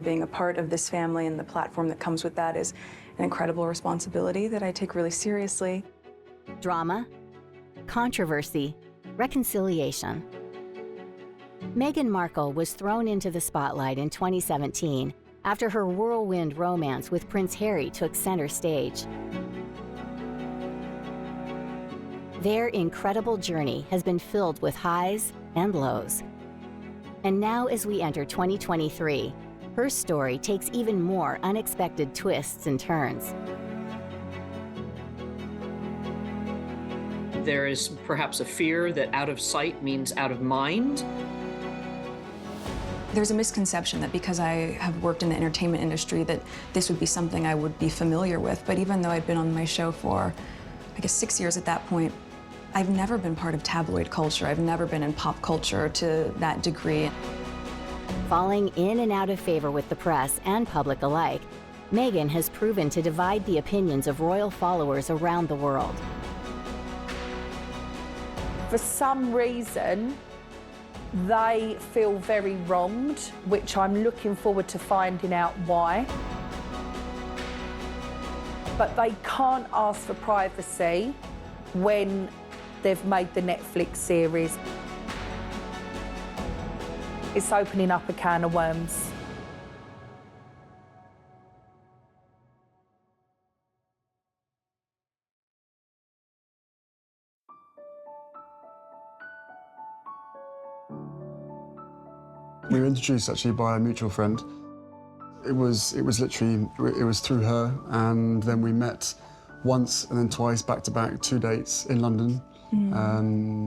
Being a part of this family and the platform that comes with that is an incredible responsibility that I take really seriously. Drama, controversy, reconciliation. Meghan Markle was thrown into the spotlight in 2017 after her whirlwind romance with Prince Harry took center stage. Their incredible journey has been filled with highs and lows. And now, as we enter 2023, her story takes even more unexpected twists and turns. There is perhaps a fear that out of sight means out of mind. There's a misconception that because I have worked in the entertainment industry that this would be something I would be familiar with. But even though I'd been on my show for, I guess, 6 years at that point, I've never been part of tabloid culture. I've never been in pop culture to that degree. Falling in and out of favor with the press and public alike, Meghan has proven to divide the opinions of royal followers around the world. For some reason, they feel very wronged, which I'm looking forward to finding out why. But they can't ask for privacy when they've made the Netflix series. It's opening up a can of worms. We were introduced actually by a mutual friend. It was through her, and then we met once and then twice back to back, 2 dates in London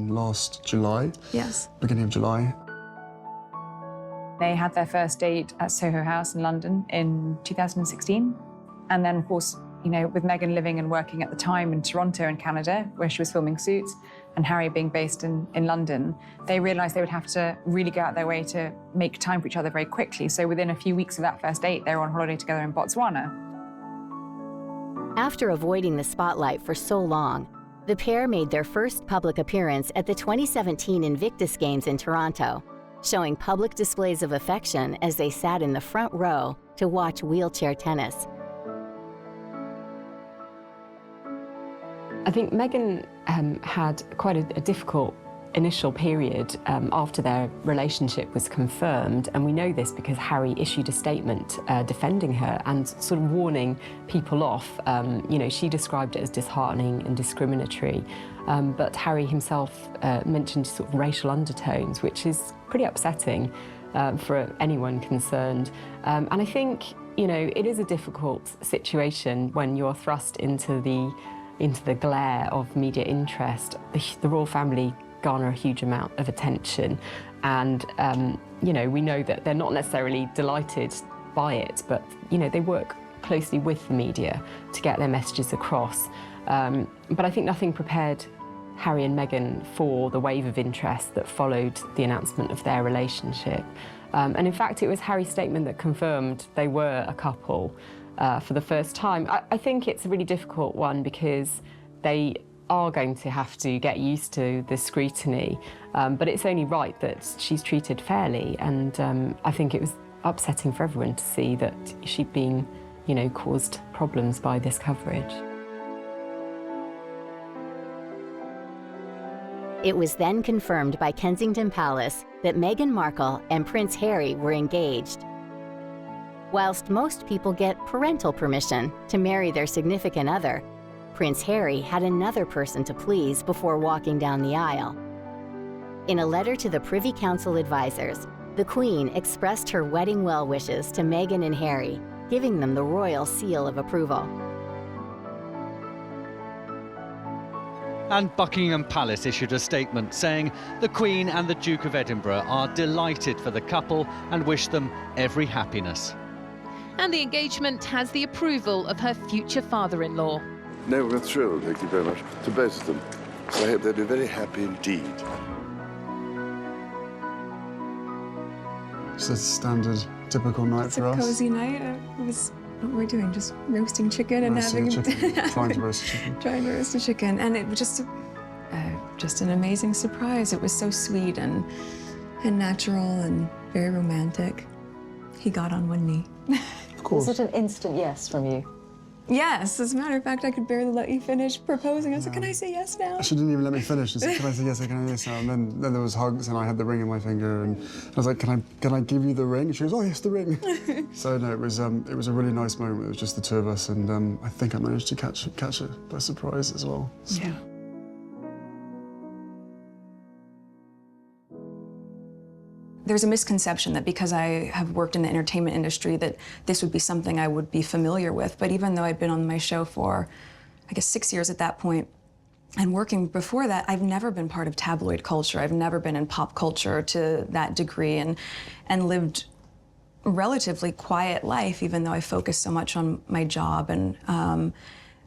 last July. Yes. Beginning of July. They had their first date at Soho House in London in 2016. And then, of course, you know, with Meghan living and working at the time in Toronto in Canada, where she was filming Suits, and Harry being based in London, they realised they would have to really go out their way to make time for each other very quickly. So within a few weeks of that first date, they were on holiday together in Botswana. After avoiding the spotlight for so long, the pair made their first public appearance at the 2017 Invictus Games in Toronto, showing public displays of affection as they sat in the front row to watch wheelchair tennis. I think Meghan had quite a difficult initial period after their relationship was confirmed, and we know this because Harry issued a statement defending her and sort of warning people off. You know, she described it as disheartening and discriminatory, but Harry himself mentioned sort of racial undertones, which is pretty upsetting for anyone concerned. And I think, you know, it is a difficult situation when you're thrust into the glare of media interest. The royal family garner a huge amount of attention, and you know, we know that they're not necessarily delighted by it, but you know, they work closely with the media to get their messages across. But I think nothing prepared Harry and Meghan for the wave of interest that followed the announcement of their relationship. And in fact, it was Harry's statement that confirmed they were a couple for the first time. I think it's a really difficult one because they are going to have to get used to the scrutiny, but it's only right that she's treated fairly, and I think it was upsetting for everyone to see that she'd been, you know, caused problems by this coverage. It was then confirmed by Kensington Palace that Meghan Markle and Prince Harry were engaged. Whilst most people get parental permission to marry their significant other, Prince Harry had another person to please before walking down the aisle. In a letter to the Privy Council advisors, the Queen expressed her wedding well wishes to Meghan and Harry, giving them the royal seal of approval. And Buckingham Palace issued a statement saying the Queen and the Duke of Edinburgh are delighted for the couple and wish them every happiness. And the engagement has the approval of her future father-in-law. No, we're thrilled, thank you very much, to both of them. So I hope they'll be very happy indeed. It's a standard, typical night for us. It's a cosy night. What we're doing, just roasting chicken and Trying to roast chicken. Trying to roast a chicken, and it was just an amazing surprise. It was so sweet and natural and very romantic. He got on one knee. Of course. Was it an instant yes from you? Yes, as a matter of fact, I could barely let you finish proposing. I said, can I say yes now? She didn't even let me finish. She said, can I say yes, can I say yes now? And then there was hugs, and I had the ring in my finger, and I was like, can I give you the ring? And she goes, oh yes, the ring. So no, it was a really nice moment. It was just the two of us, and I think I managed to catch it by surprise as well. So. Yeah. There's a misconception that because I have worked in the entertainment industry that this would be something I would be familiar with. But even though I'd been on my show for, I guess, 6 years at that point, and working before that, I've never been part of tabloid culture. I've never been in pop culture to that degree, and lived a relatively quiet life, even though I focused so much on my job. And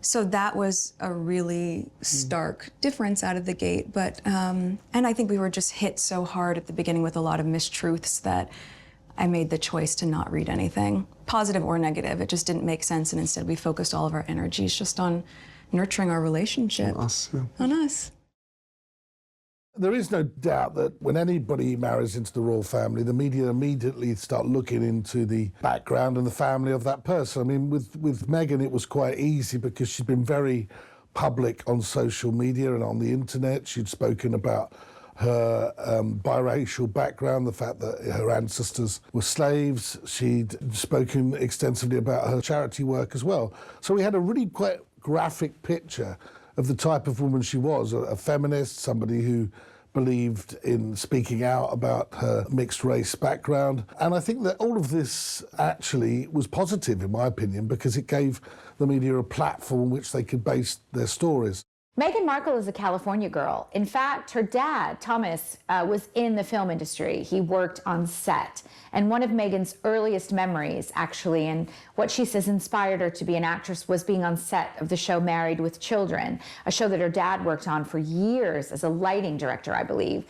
so that was a really stark difference out of the gate. But, and I think we were just hit so hard at the beginning with a lot of mistruths that I made the choice to not read anything, positive or negative. It just didn't make sense, and instead we focused all of our energies just on nurturing our relationship. On us, yeah. On us. There is no doubt that when anybody marries into the royal family, the media immediately start looking into the background and the family of that person. I mean, with Meghan, it was quite easy because she'd been very public on social media and on the internet. She'd spoken about her biracial background, the fact that her ancestors were slaves. She'd spoken extensively about her charity work as well. So we had a really quite graphic picture of the type of woman she was, a feminist, somebody who believed in speaking out about her mixed race background. And I think that all of this actually was positive, in my opinion, because it gave the media a platform on which they could base their stories. Meghan Markle is a California girl. In fact, her dad, Thomas, was in the film industry. He worked on set. And one of Meghan's earliest memories, actually, and what she says inspired her to be an actress, was being on set of the show Married with Children, a show that her dad worked on for years as a lighting director, I believe.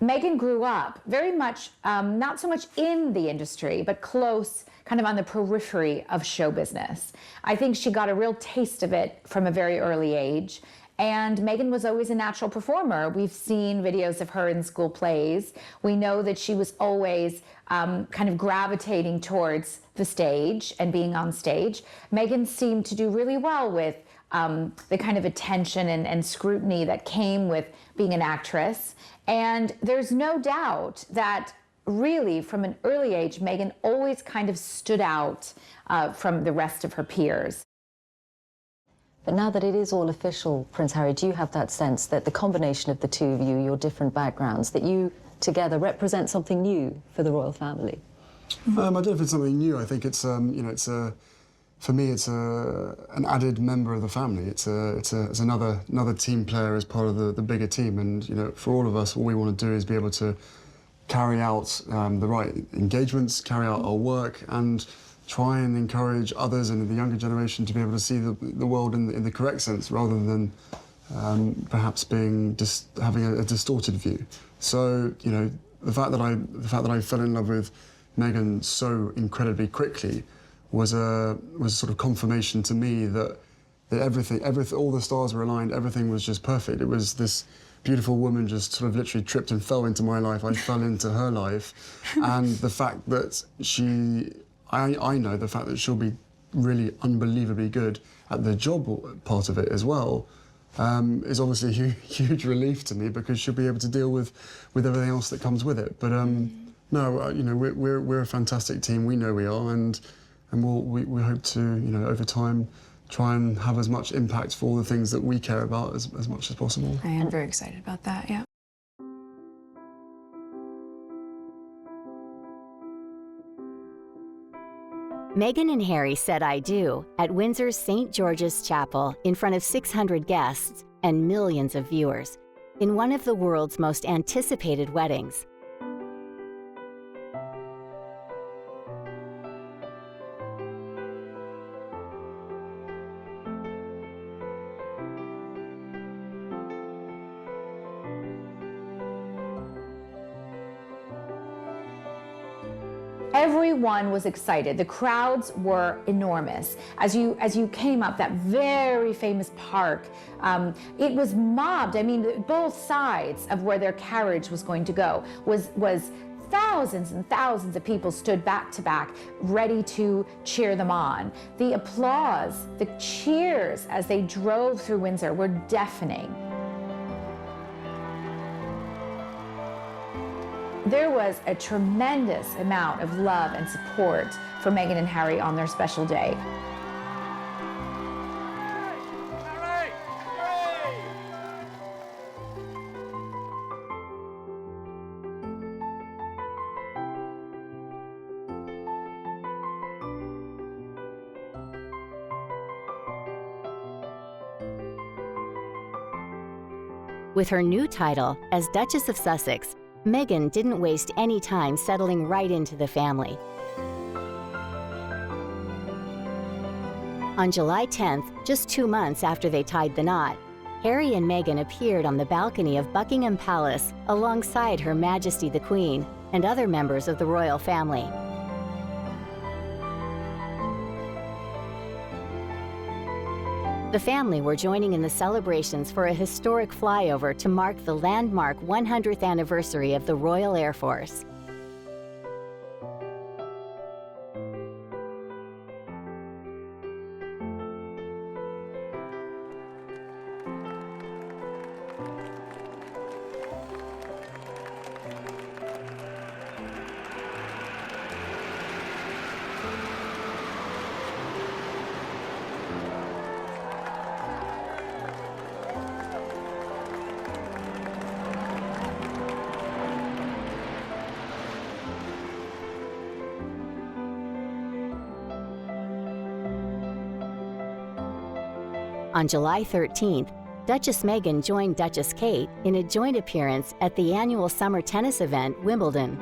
Meghan grew up very much, not so much in the industry, but close, kind of on the periphery of show business. I think she got a real taste of it from a very early age. And Meghan was always a natural performer. We've seen videos of her in school plays. We know that she was always kind of gravitating towards the stage and being on stage. Meghan seemed to do really well with the kind of attention and scrutiny that came with being an actress. And there's no doubt that really from an early age, Meghan always kind of stood out from the rest of her peers. But now that it is all official, Prince Harry, do you have that sense that the combination of the two of you, your different backgrounds, that you together represent something new for the royal family? I don't know if it's something new. I think it's, you know, it's for me, it's an added member of the family. It's another team player as part of the bigger team. And, you know, for all of us, all we want to do is be able to carry out the right engagements, carry out our work, and try and encourage others and the younger generation to be able to see the world in the correct sense, rather than perhaps having a distorted view. So, you know, the fact that I fell in love with Meghan so incredibly quickly was sort of confirmation to me that everything, all the stars were aligned, everything was just perfect. It was this beautiful woman just sort of literally tripped and fell into my life. I fell into her life, and the fact that I know the fact that she'll be really unbelievably good at the job part of it as well is obviously a huge relief to me, because she'll be able to deal with everything else that comes with it. But no, you know, we're a fantastic team. We know we are, and we hope to, you know, over time, try and have as much impact for all the things that we care about as much as possible. I am very excited about that, yeah. Meghan and Harry said I do at Windsor's St. George's Chapel in front of 600 guests and millions of viewers in one of the world's most anticipated weddings. Everyone was excited. The crowds were enormous. As you came up that very famous park, it was mobbed. I mean, both sides of where their carriage was going to go was thousands and thousands of people stood back to back, ready to cheer them on. The applause, the cheers as they drove through Windsor were deafening. There was a tremendous amount of love and support for Meghan and Harry on their special day. With her new title as Duchess of Sussex, Meghan didn't waste any time settling right into the family. On July 10th, just 2 months after they tied the knot, Harry and Meghan appeared on the balcony of Buckingham Palace alongside Her Majesty the Queen and other members of the royal family. The family were joining in the celebrations for a historic flyover to mark the landmark 100th anniversary of the Royal Air Force. On July 13th, Duchess Meghan joined Duchess Kate in a joint appearance at the annual summer tennis event, Wimbledon.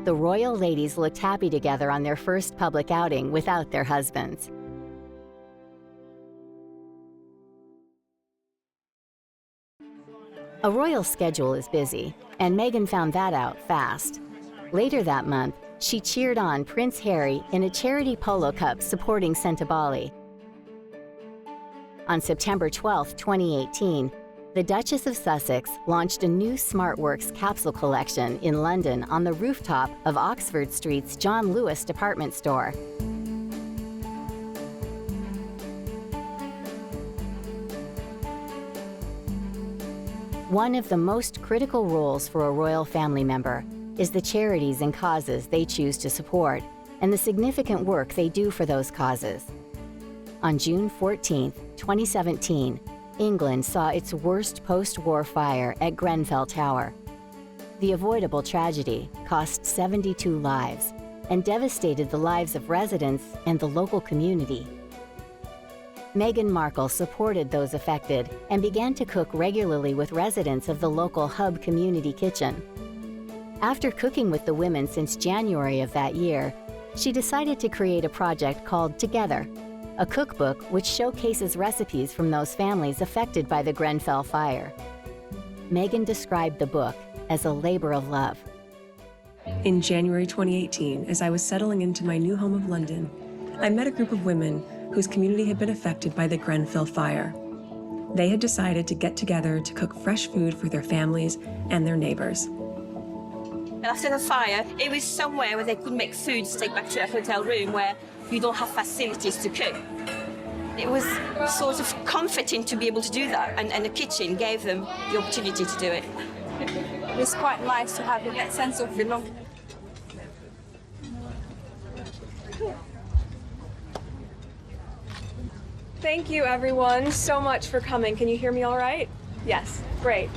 The royal ladies looked happy together on their first public outing without their husbands. A royal schedule is busy, and Meghan found that out fast. Later that month, she cheered on Prince Harry in a charity polo cup supporting Sentebale. On September 12, 2018, the Duchess of Sussex launched a new SmartWorks capsule collection in London on the rooftop of Oxford Street's John Lewis department store. One of the most critical roles for a royal family member is the charities and causes they choose to support and the significant work they do for those causes. On June 14, 2017, England saw its worst post-war fire at Grenfell Tower. The avoidable tragedy cost 72 lives and devastated the lives of residents and the local community. Meghan Markle supported those affected and began to cook regularly with residents of the local Hub Community Kitchen. After cooking with the women since January of that year, she decided to create a project called Together, a cookbook which showcases recipes from those families affected by the Grenfell fire. Meghan described the book as a labor of love. In January 2018, as I was settling into my new home of London, I met a group of women whose community had been affected by the Grenfell fire. They had decided to get together to cook fresh food for their families and their neighbors. After the fire, it was somewhere where they could make food to take back to their hotel room where you don't have facilities to cook. It was sort of comforting to be able to do that, and the kitchen gave them the opportunity to do it. It was quite nice to have that sense of belonging. Thank you, everyone, so much for coming. Can you hear me all right? Yes, great.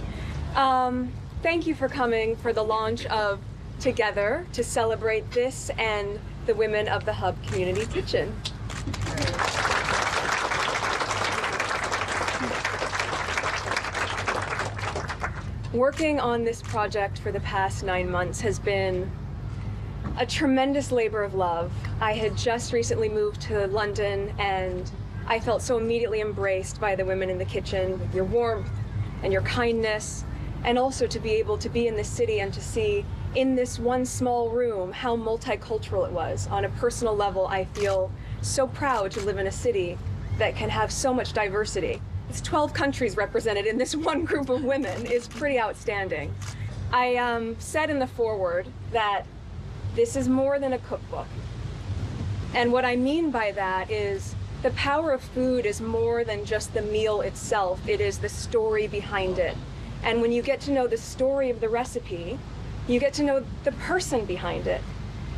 Thank you for coming for the launch of Together to celebrate this and the women of the Hub Community Kitchen. Working on this project for the past 9 months has been a tremendous labor of love. I had just recently moved to London and I felt so immediately embraced by the women in the kitchen, with your warmth and your kindness, and also to be able to be in this city and to see in this one small room how multicultural it was. On a personal level, I feel so proud to live in a city that can have so much diversity. It's 12 countries represented in this one group of women is pretty outstanding. I said in the foreword that this is more than a cookbook. And what I mean by that is the power of food is more than just the meal itself. It is the story behind it. And when you get to know the story of the recipe, you get to know the person behind it.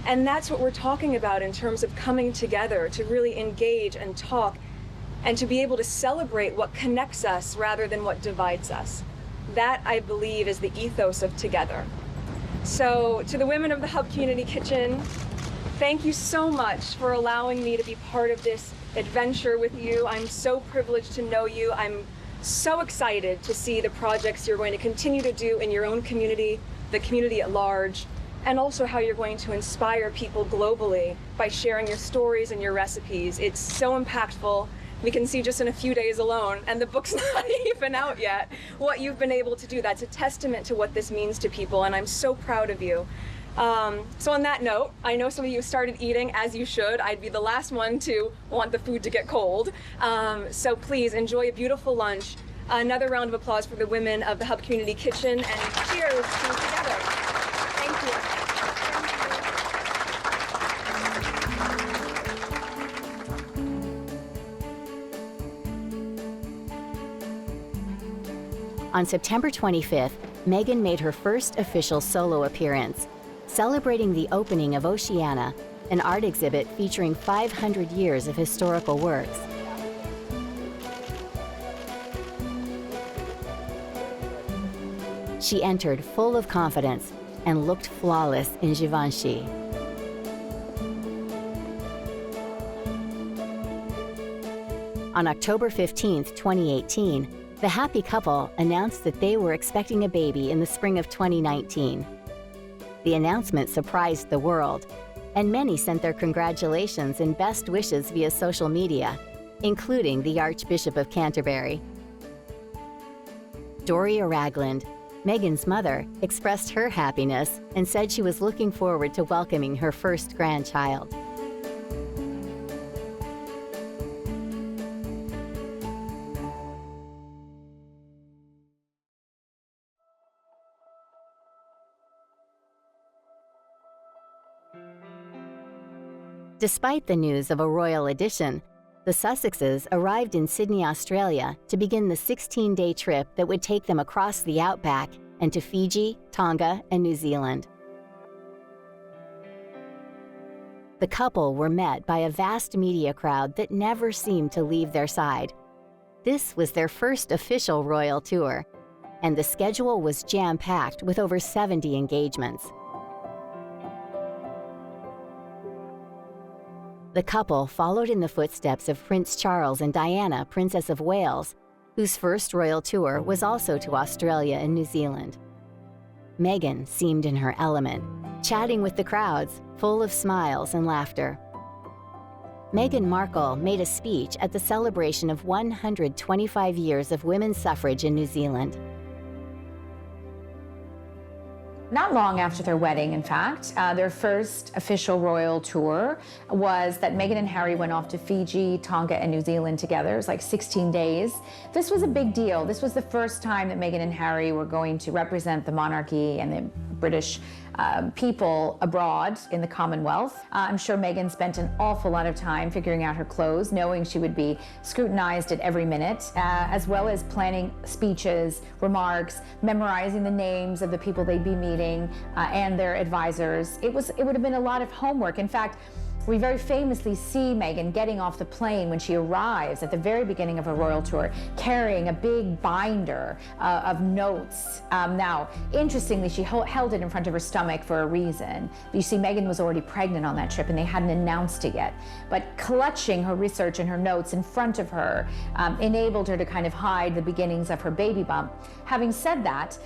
And that's what we're talking about in terms of coming together to really engage and talk and to be able to celebrate what connects us rather than what divides us. That, I believe, is the ethos of Together. So to the women of the Hub Community Kitchen, thank you so much for allowing me to be part of this adventure with you. I'm so privileged to know you. I'm so excited to see the projects you're going to continue to do in your own community, the community at large, and also how you're going to inspire people globally by sharing your stories and your recipes. It's so impactful. We can see just in a few days alone, and the book's not even out yet, what you've been able to do. That's a testament to what this means to people, and I'm so proud of you. So on that note, I know some of you started eating, as you should. I'd be the last one to want the food to get cold. So please enjoy a beautiful lunch. Another round of applause for the women of the Hub Community Kitchen, and cheers to Together. Thank you. On September 25th, Meghan made her first official solo appearance, celebrating the opening of Oceana, an art exhibit featuring 500 years of historical works. She entered full of confidence and looked flawless in Givenchy. On October 15th, 2018, the happy couple announced that they were expecting a baby in the spring of 2019. The announcement surprised the world, and many sent their congratulations and best wishes via social media, including the Archbishop of Canterbury. Doria Ragland, Meghan's mother, expressed her happiness and said she was looking forward to welcoming her first grandchild. Despite the news of a royal addition, the Sussexes arrived in Sydney, Australia to begin the 16-day trip that would take them across the outback and to Fiji, Tonga, and New Zealand. The couple were met by a vast media crowd that never seemed to leave their side. This was their first official royal tour, and the schedule was jam-packed with over 70 engagements. The couple followed in the footsteps of Prince Charles and Diana, Princess of Wales, whose first royal tour was also to Australia and New Zealand. Meghan seemed in her element, chatting with the crowds, full of smiles and laughter. Meghan Markle made a speech at the celebration of 125 years of women's suffrage in New Zealand. Not long after their wedding, in fact, their first official royal tour was that Meghan and Harry went off to Fiji, Tonga, and New Zealand together. It was like 16 days. This was a big deal. This was the first time that Meghan and Harry were going to represent the monarchy and the British people abroad in the Commonwealth. I'm sure Meghan spent an awful lot of time figuring out her clothes, knowing she would be scrutinized at every minute, as well as planning speeches, remarks, memorizing the names of the people they'd be meeting and their advisors. It would have been a lot of homework. In fact, we very famously see Meghan getting off the plane when she arrives at the very beginning of her royal tour, carrying a big binder of notes. Now, interestingly, she held it in front of her stomach for a reason. You see, Meghan was already pregnant on that trip and they hadn't announced it yet. But clutching her research and her notes in front of her enabled her to kind of hide the beginnings of her baby bump. Having said that,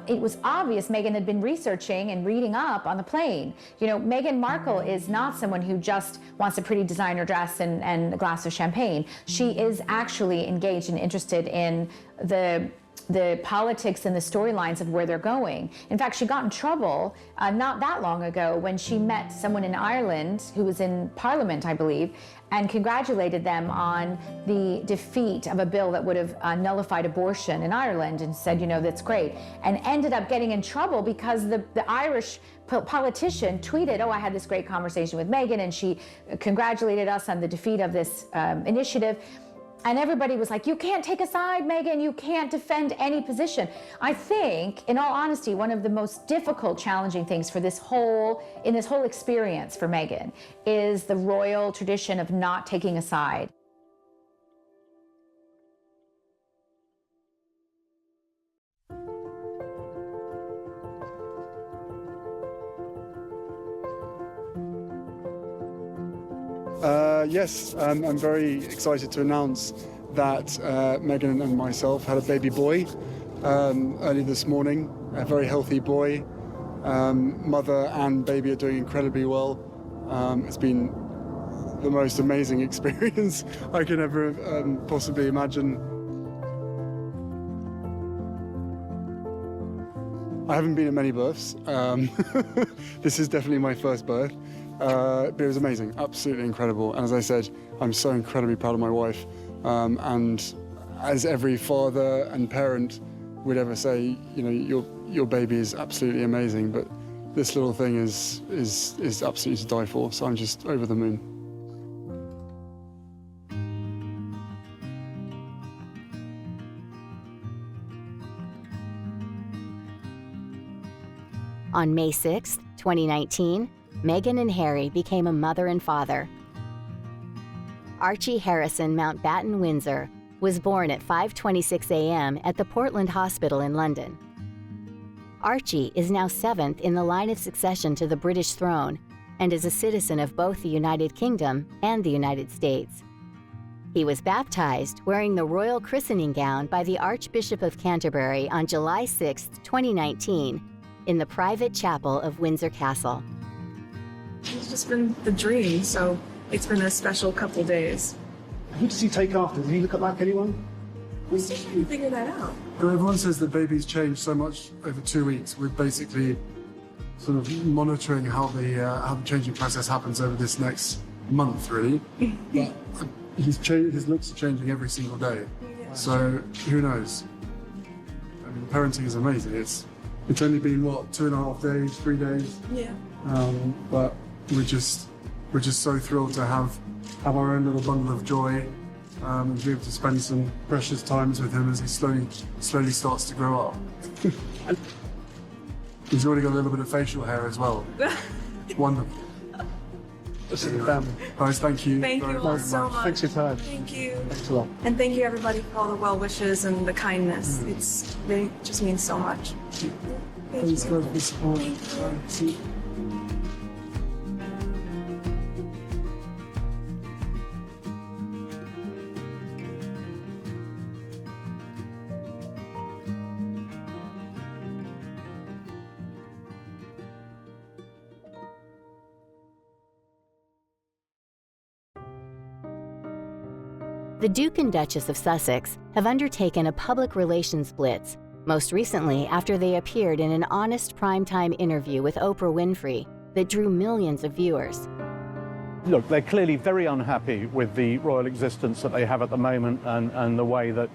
it was obvious Meghan had been researching and reading up on the plane. You know, Meghan Markle is not someone who just wants a pretty designer dress and a glass of champagne. She is actually engaged and interested in the the politics and the storylines of where they're going. In fact, she got in trouble not that long ago when she met someone in Ireland who was in Parliament, I believe, and congratulated them on the defeat of a bill that would have nullified abortion in Ireland, and said, you know, that's great, and ended up getting in trouble because the Irish politician tweeted, oh, I had this great conversation with Meghan and she congratulated us on the defeat of this initiative. And everybody was like, you can't take a side, Meghan, you can't defend any position. I think, in all honesty, one of the most difficult, challenging things for this whole experience for Meghan is the royal tradition of not taking a side. Yes, I'm very excited to announce that Meghan and myself had a baby boy early this morning, a very healthy boy. Mother and baby are doing incredibly well. It's been the most amazing experience I could ever possibly imagine. I haven't been at many births. This is definitely my first birth. But it was amazing, absolutely incredible. And as I said, I'm so incredibly proud of my wife. And as every father and parent would ever say, you know, your baby is absolutely amazing, but this little thing is absolutely to die for. So I'm just over the moon. On May 6, 2019, Meghan and Harry became a mother and father. Archie Harrison Mountbatten Windsor was born at 5:26 a.m. at the Portland Hospital in London. Archie is now 7th in the line of succession to the British throne and is a citizen of both the United Kingdom and the United States. He was baptized wearing the royal christening gown by the Archbishop of Canterbury on July 6, 2019, in the private chapel of Windsor Castle. It's just been the dream, so it's been a special couple days. Who does he take after? Does he look like anyone? We still trying to figure that out. Well, everyone says the baby's changed so much over 2 weeks. We're basically sort of monitoring how the changing process happens over this next month, really. But his looks are changing every single day. Yeah. So who knows? I mean, parenting is amazing. It's only been, what, 2.5 days, 3 days? Yeah. But we're just so thrilled to have our own little bundle of joy, and to be able to spend some precious times with him as he slowly starts to grow up. He's already got a little bit of facial hair as well. Wonderful. Guys, thank you. Thank you all so much. Thanks for your time. Thank you. Thanks a lot. And thank you everybody for all the well wishes and the kindness. It really just means so much. Thanks for the support. The Duke and Duchess of Sussex have undertaken a public relations blitz, most recently after they appeared in an honest primetime interview with Oprah Winfrey that drew millions of viewers. Look, they're clearly very unhappy with the royal existence that they have at the moment and the way that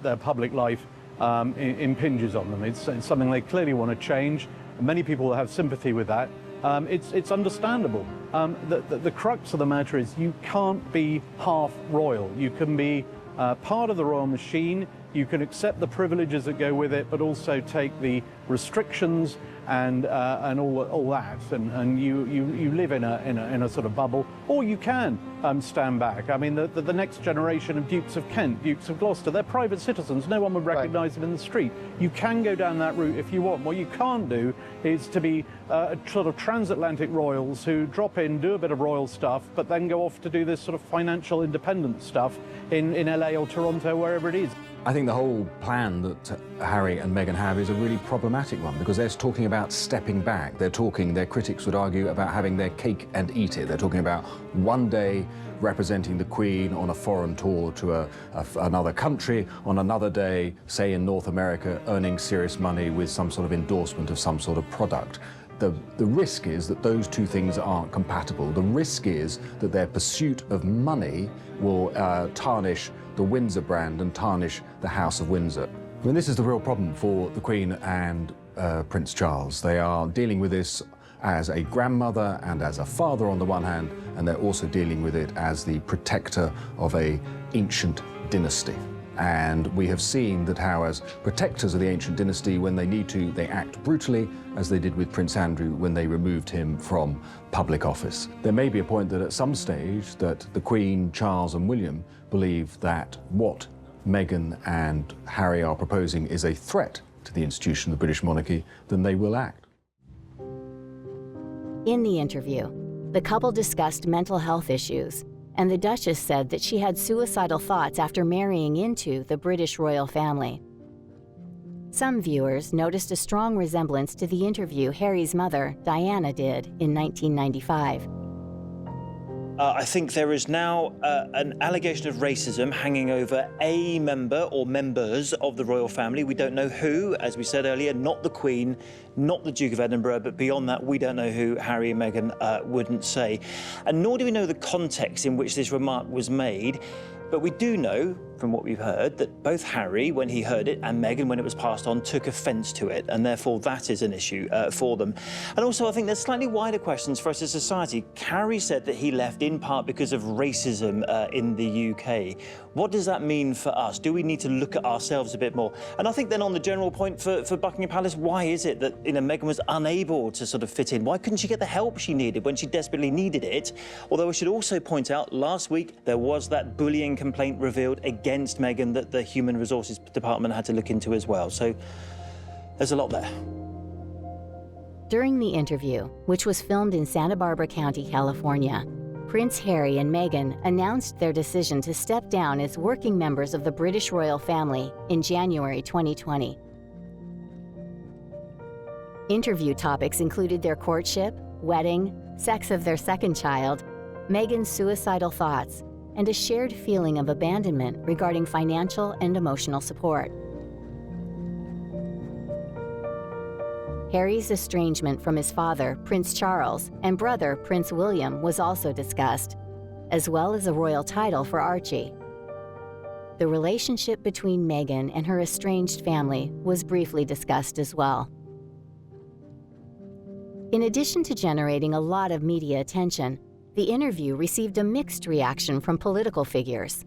their public life impinges on them. It's something they clearly want to change. Many people have sympathy with that. It's understandable. The crux of the matter is you can't be half royal. You can be part of the royal machine. You can accept the privileges that go with it, but also take the restrictions and all that. And you live in a sort of bubble, or you can stand back. I mean, the next generation of Dukes of Kent, Dukes of Gloucester, they're private citizens. No one would recognise them in the street. You can go down that route if you want. What you can't do is to be sort of transatlantic royals who drop in, do a bit of royal stuff, but then go off to do this sort of financial independence stuff in LA or Toronto, wherever it is. I think the whole plan that Harry and Meghan have is a really problematic one because they're talking about stepping back. They're talking, their critics would argue, about having their cake and eat it. They're talking about one day representing the Queen on a foreign tour to another country, on another day, say in North America, earning serious money with some sort of endorsement of some sort of product. The risk is that those two things aren't compatible. The risk is that their pursuit of money will tarnish the Windsor brand and tarnish the House of Windsor. I mean, this is the real problem for the Queen and Prince Charles. They are dealing with this as a grandmother and as a father on the one hand, and they're also dealing with it as the protector of an ancient dynasty. And we have seen that how, as protectors of the ancient dynasty, when they need to, they act brutally, as they did with Prince Andrew when they removed him from public office. There may be a point that at some stage that the Queen, Charles and William believe that what Meghan and Harry are proposing is a threat to the institution of the British monarchy, then they will act. In the interview, the couple discussed mental health issues, and the Duchess said that she had suicidal thoughts after marrying into the British royal family. Some viewers noticed a strong resemblance to the interview Harry's mother, Diana, did in 1995. I think there is now an allegation of racism hanging over a member or members of the royal family. We don't know who, as we said earlier, not the Queen, not the Duke of Edinburgh, but beyond that, we don't know who Harry and Meghan wouldn't say. And nor do we know the context in which this remark was made. But we do know, from what we've heard, that both Harry, when he heard it, and Meghan, when it was passed on, took offence to it, and therefore that is an issue for them. And also, I think there's slightly wider questions for us as a society. Harry said that he left in part because of racism in the UK. What does that mean for us? Do we need to look at ourselves a bit more? And I think then on the general point for Buckingham Palace, why is it that Meghan was unable to sort of fit in? Why couldn't she get the help she needed when she desperately needed it? Although I should also point out, last week there was that bullying complaint revealed against Meghan that the Human Resources Department had to look into as well. So there's a lot there. During the interview, which was filmed in Santa Barbara County, California, Prince Harry and Meghan announced their decision to step down as working members of the British royal family in January 2020. Interview topics included their courtship, wedding, sex of their second child, Meghan's suicidal thoughts, and a shared feeling of abandonment regarding financial and emotional support. Harry's estrangement from his father, Prince Charles, and brother, Prince William, was also discussed, as well as a royal title for Archie. The relationship between Meghan and her estranged family was briefly discussed as well. In addition to generating a lot of media attention, the interview received a mixed reaction from political figures.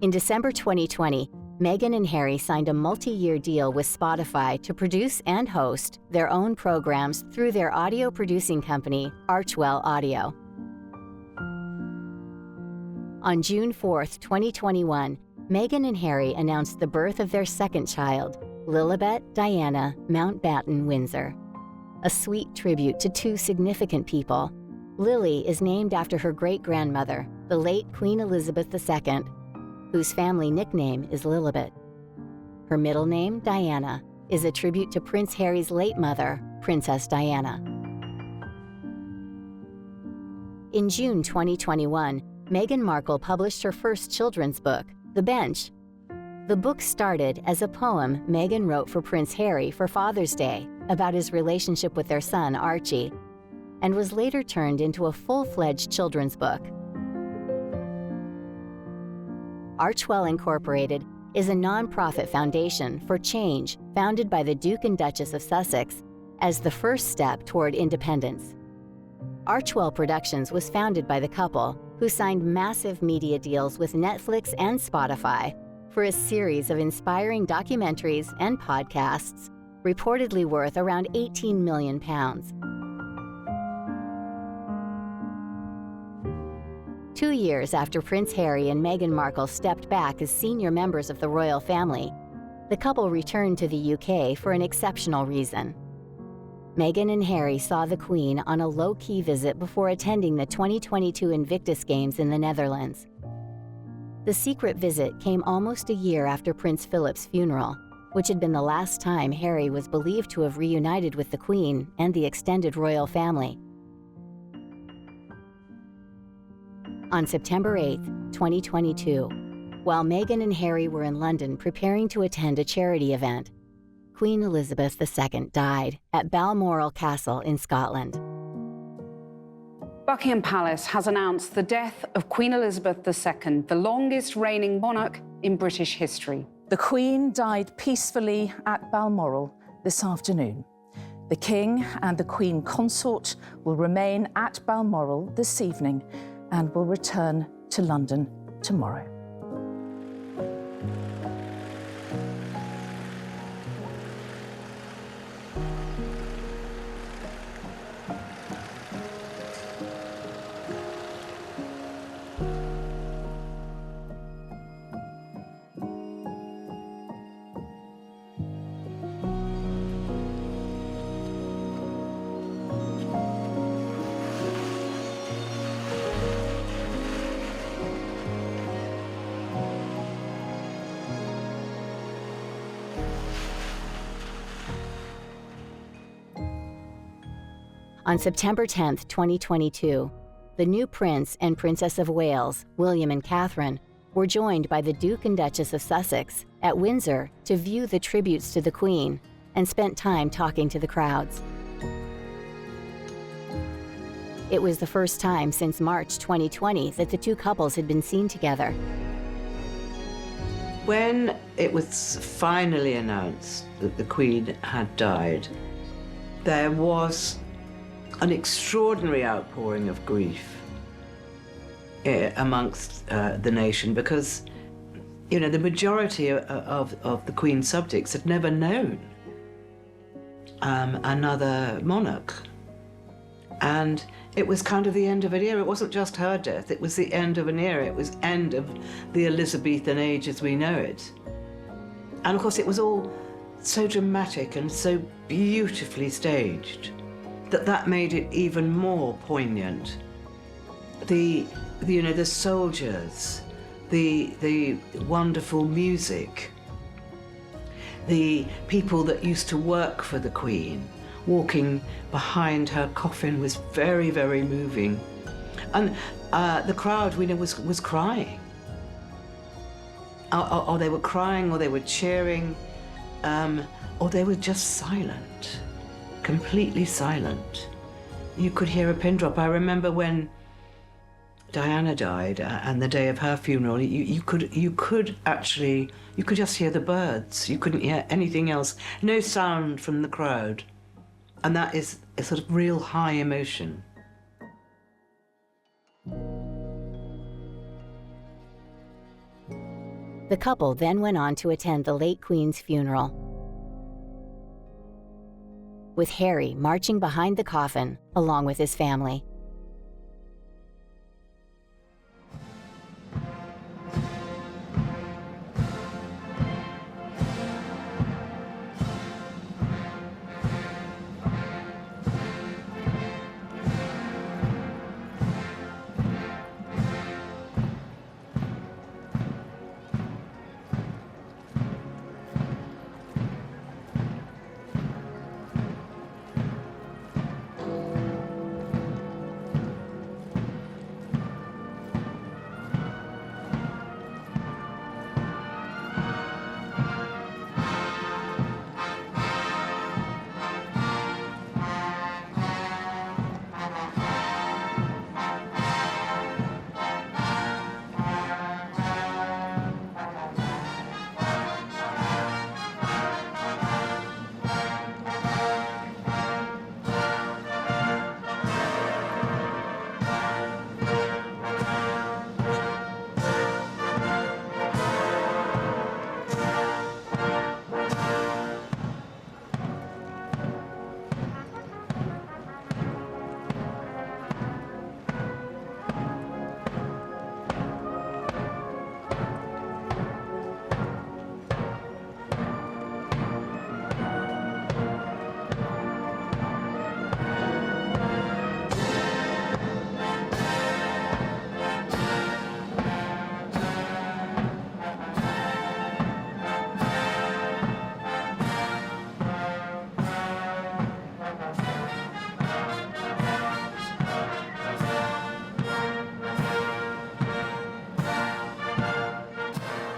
In December 2020, Meghan and Harry signed a multi-year deal with Spotify to produce and host their own programs through their audio producing company, Archwell Audio. On June 4th, 2021, Meghan and Harry announced the birth of their second child, Lilibet Diana Mountbatten Windsor. A sweet tribute to two significant people. Lily is named after her great-grandmother, the late Queen Elizabeth II, whose family nickname is Lilibet. Her middle name, Diana, is a tribute to Prince Harry's late mother, Princess Diana. In June 2021, Meghan Markle published her first children's book, The Bench. The book started as a poem Meghan wrote for Prince Harry for Father's Day about his relationship with their son, Archie, and was later turned into a full-fledged children's book. Archwell Incorporated is a nonprofit foundation for change founded by the Duke and Duchess of Sussex as the first step toward independence. Archwell Productions was founded by the couple, who signed massive media deals with Netflix and Spotify for a series of inspiring documentaries and podcasts, reportedly worth around £18 million. 2 years after Prince Harry and Meghan Markle stepped back as senior members of the royal family, the couple returned to the UK for an exceptional reason. Meghan and Harry saw the Queen on a low-key visit before attending the 2022 Invictus Games in the Netherlands. The secret visit came almost a year after Prince Philip's funeral, which had been the last time Harry was believed to have reunited with the Queen and the extended royal family. On September 8, 2022, while Meghan and Harry were in London preparing to attend a charity event, Queen Elizabeth II died at Balmoral Castle in Scotland. Buckingham Palace has announced the death of Queen Elizabeth II, the longest reigning monarch in British history. The Queen died peacefully at Balmoral this afternoon. The King and the Queen Consort will remain at Balmoral this evening and will return to London tomorrow. On September 10, 2022, the new Prince and Princess of Wales, William and Catherine, were joined by the Duke and Duchess of Sussex at Windsor to view the tributes to the Queen and spent time talking to the crowds. It was the first time since March 2020 that the two couples had been seen together. When it was finally announced that the Queen had died, there was an extraordinary outpouring of grief amongst the nation because, you know, the majority of the Queen's subjects had never known another monarch. And it was kind of the end of an era. It wasn't just her death, it was the end of an era. It was end of the Elizabethan age as we know it. And of course it was all so dramatic and so beautifully staged that made it even more poignant. The soldiers, the wonderful music, the people that used to work for the Queen, walking behind her coffin was very, very moving. And the crowd, we know, was crying. Or they were crying, or they were cheering, or they were just silent, completely silent. You could hear a pin drop. I remember when Diana died and the day of her funeral, you could just hear the birds. You couldn't hear anything else. No sound from the crowd. And that is a sort of real high emotion. The couple then went on to attend the late Queen's funeral, with Harry marching behind the coffin along with his family.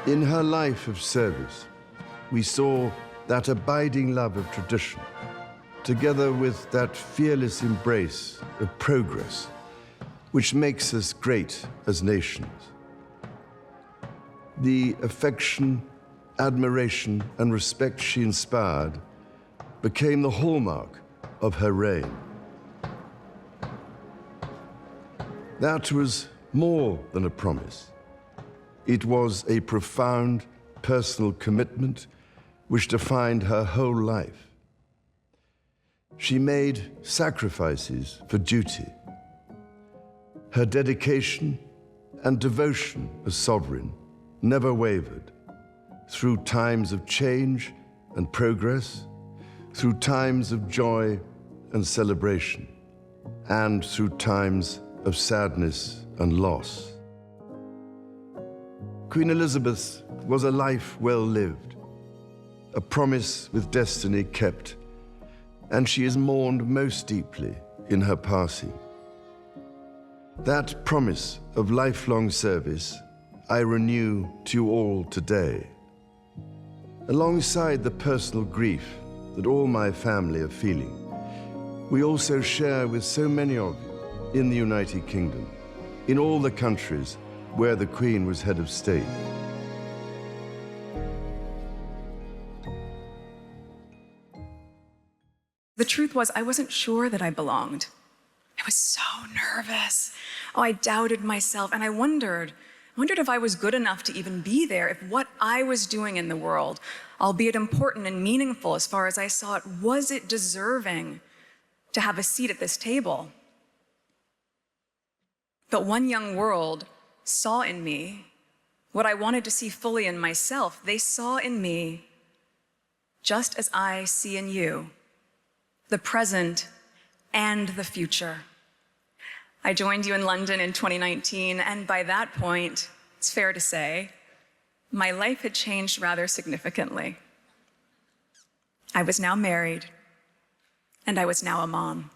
In her life of service, we saw that abiding love of tradition, together with that fearless embrace of progress, which makes us great as nations. The affection, admiration, and respect she inspired became the hallmark of her reign. That was more than a promise. It was a profound personal commitment which defined her whole life. She made sacrifices for duty. Her dedication and devotion as sovereign never wavered, through times of change and progress, through times of joy and celebration, and through times of sadness and loss. Queen Elizabeth was a life well lived, a promise with destiny kept, and she is mourned most deeply in her passing. That promise of lifelong service I renew to you all today. Alongside the personal grief that all my family are feeling, we also share with so many of you in the United Kingdom, in all the countries where the Queen was head of state. The truth was, I wasn't sure that I belonged. I was so nervous. Oh, I doubted myself, and I wondered if I was good enough to even be there, if what I was doing in the world, albeit important and meaningful as far as I saw it, was it deserving to have a seat at this table? But one young world saw in me what I wanted to see fully in myself. They saw in me, just as I see in you, the present and the future. I joined you in London in 2019, and by that point, it's fair to say, my life had changed rather significantly. I was now married, and I was now a mom.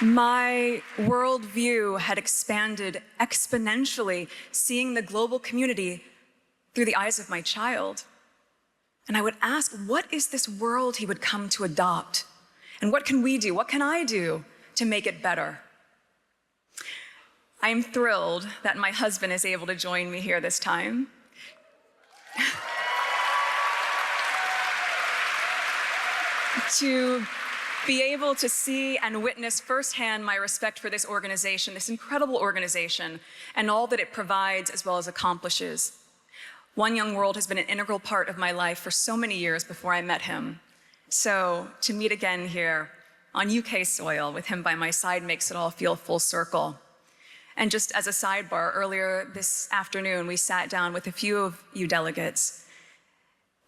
My worldview had expanded exponentially, seeing the global community through the eyes of my child. And I would ask, what is this world he would come to adopt? And what can we do? What can I do to make it better? I am thrilled that my husband is able to join me here this time. To be able to see and witness firsthand my respect for this organization, this incredible organization, and all that it provides as well as accomplishes. One Young World has been an integral part of my life for so many years before I met him. So to meet again here on UK soil with him by my side makes it all feel full circle. And just as a sidebar, earlier this afternoon, we sat down with a few of you delegates,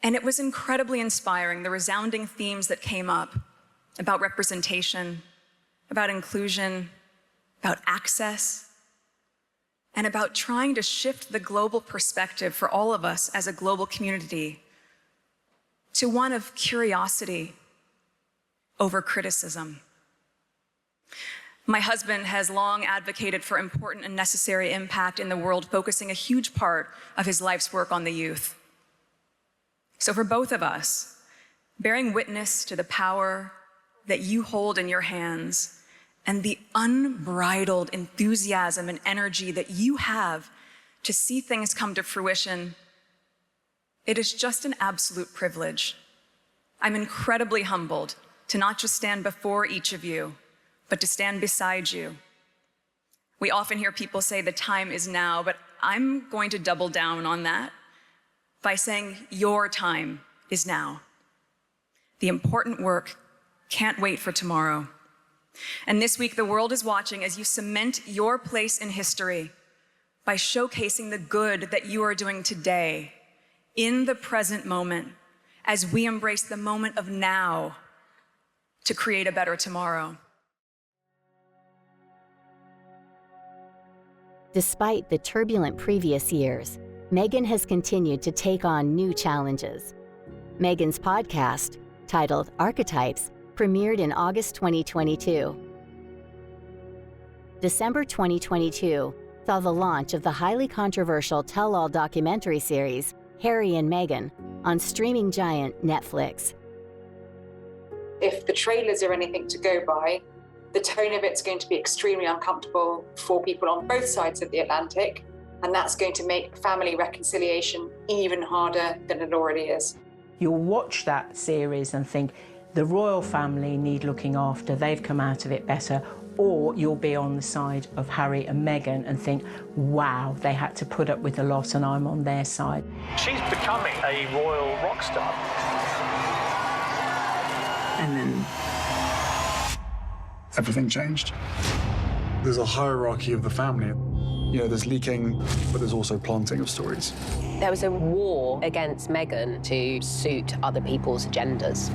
and it was incredibly inspiring, the resounding themes that came up about representation, about inclusion, about access, and about trying to shift the global perspective for all of us as a global community to one of curiosity over criticism. My husband has long advocated for important and necessary impact in the world, focusing a huge part of his life's work on the youth. So for both of us, bearing witness to the power that you hold in your hands and the unbridled enthusiasm and energy that you have to see things come to fruition, it is just an absolute privilege. I'm incredibly humbled to not just stand before each of you, but to stand beside you. We often hear people say the time is now, but I'm going to double down on that by saying your time is now. The important work can't wait for tomorrow. And this week, the world is watching as you cement your place in history by showcasing the good that you are doing today, in the present moment, as we embrace the moment of now to create a better tomorrow. Despite the turbulent previous years, Meghan has continued to take on new challenges. Meghan's podcast, titled Archetypes, premiered in August 2022. December 2022 saw the launch of the highly controversial tell-all documentary series, Harry and Meghan, on streaming giant Netflix. If the trailers are anything to go by, the tone of it's going to be extremely uncomfortable for people on both sides of the Atlantic, and that's going to make family reconciliation even harder than it already is. You'll watch that series and think, the royal family need looking after, they've come out of it better, or you'll be on the side of Harry and Meghan and think, wow, they had to put up with a lot and I'm on their side. She's becoming a royal rock star. And then everything changed. There's a hierarchy of the family. You know, there's leaking, but there's also planting of stories. There was a war against Meghan to suit other people's agendas.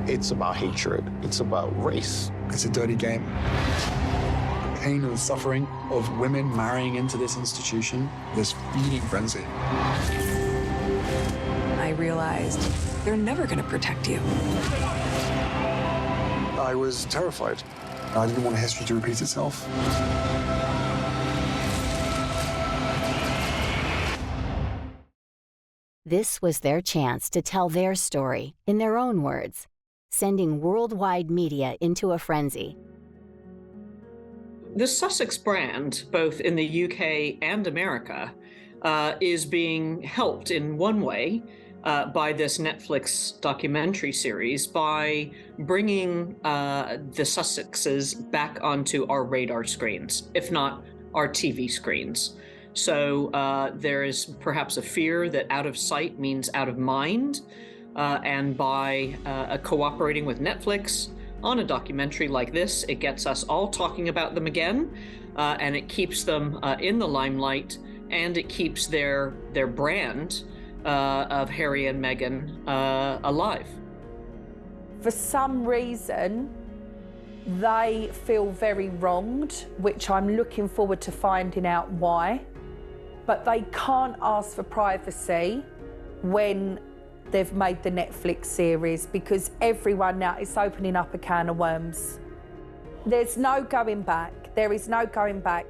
It's about hatred. It's about race. It's a dirty game. The pain and suffering of women marrying into this institution, this feeding frenzy. I realized they're never going to protect you. I was terrified. I didn't want history to repeat itself. This was their chance to tell their story in their own words, sending worldwide media into a frenzy. The Sussex brand, both in the UK and America, is being helped in one way by this Netflix documentary series by bringing the Sussexes back onto our radar screens, if not our TV screens. So there is perhaps a fear that out of sight means out of mind, and by cooperating with Netflix on a documentary like this, it gets us all talking about them again, and it keeps them in the limelight, and it keeps their brand of Harry and Meghan alive. For some reason, they feel very wronged, which I'm looking forward to finding out why. But they can't ask for privacy when they've made the Netflix series, because everyone now is opening up a can of worms. There's no going back. There is no going back.